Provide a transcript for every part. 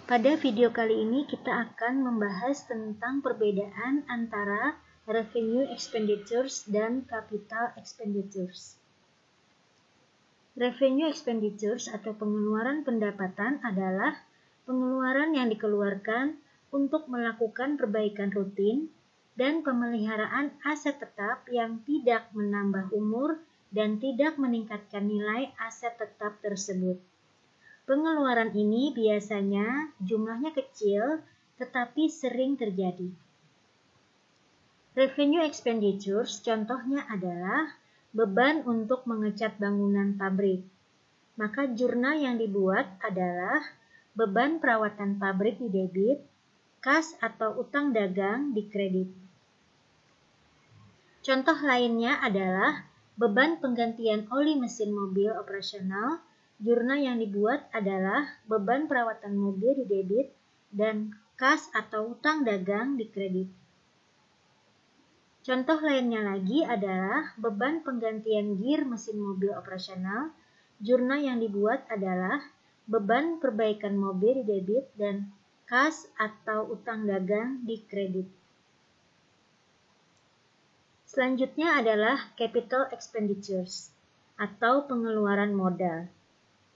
Pada video kali ini kita akan membahas tentang perbedaan antara revenue expenditures dan capital expenditures. Revenue expenditures atau pengeluaran pendapatan adalah pengeluaran yang dikeluarkan untuk melakukan perbaikan rutin dan pemeliharaan aset tetap yang tidak menambah umur dan tidak meningkatkan nilai aset tetap tersebut. Pengeluaran ini biasanya jumlahnya kecil tetapi sering terjadi. Revenue expenditures contohnya adalah beban untuk mengecat bangunan pabrik. Maka jurnal yang dibuat adalah beban perawatan pabrik di debit, kas atau utang dagang di kredit. Contoh lainnya adalah beban penggantian oli mesin mobil operasional. Jurnal yang dibuat adalah beban perawatan mobil di debit dan kas atau utang dagang di kredit. Contoh lainnya lagi adalah beban penggantian gear mesin mobil operasional. Jurnal yang dibuat adalah beban perbaikan mobil di debit dan kas atau utang dagang di kredit. Selanjutnya adalah capital expenditures atau pengeluaran modal.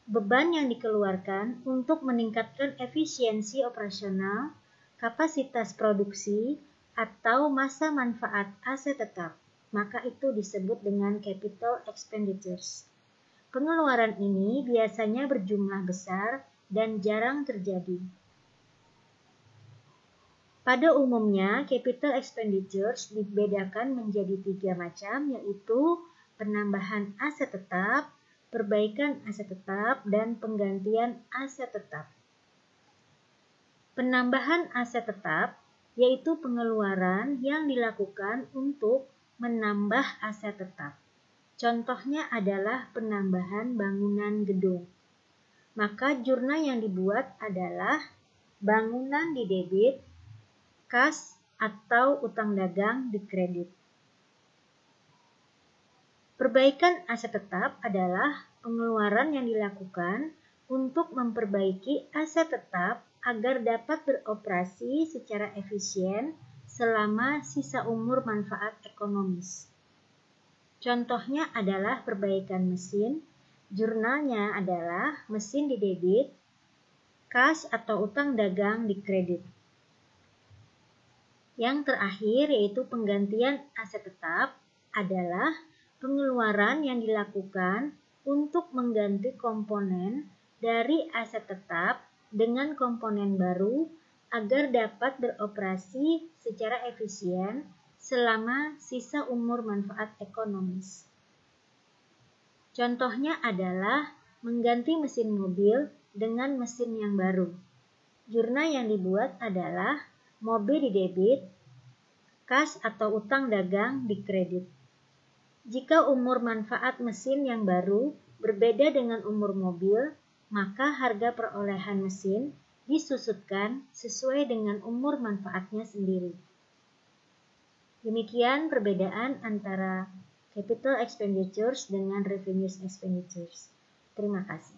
Beban yang dikeluarkan untuk meningkatkan efisiensi operasional, kapasitas produksi, atau masa manfaat aset tetap, maka itu disebut dengan capital expenditures. Pengeluaran ini biasanya berjumlah besar dan jarang terjadi. Pada umumnya, capital expenditures dibedakan menjadi 3 macam, yaitu penambahan aset tetap, perbaikan aset tetap, dan penggantian aset tetap. Penambahan aset tetap yaitu pengeluaran yang dilakukan untuk menambah aset tetap. Contohnya adalah penambahan bangunan gedung. Maka jurnal yang dibuat adalah bangunan di debit, kas atau utang dagang di kredit. Perbaikan aset tetap adalah pengeluaran yang dilakukan untuk memperbaiki aset tetap agar dapat beroperasi secara efisien selama sisa umur manfaat ekonomis. Contohnya adalah perbaikan mesin. Jurnalnya adalah mesin di debit, kas atau utang dagang di kredit. Yang terakhir yaitu penggantian aset tetap adalah pengeluaran yang dilakukan untuk mengganti komponen dari aset tetap dengan komponen baru agar dapat beroperasi secara efisien selama sisa umur manfaat ekonomis. Contohnya adalah mengganti mesin mobil dengan mesin yang baru. Jurnal yang dibuat adalah mobil di debit, kas atau utang dagang di kredit. Jika umur manfaat mesin yang baru berbeda dengan umur mobil, maka harga perolehan mesin disusutkan sesuai dengan umur manfaatnya sendiri. Demikian perbedaan antara capital expenditures dengan revenue expenditures. Terima kasih.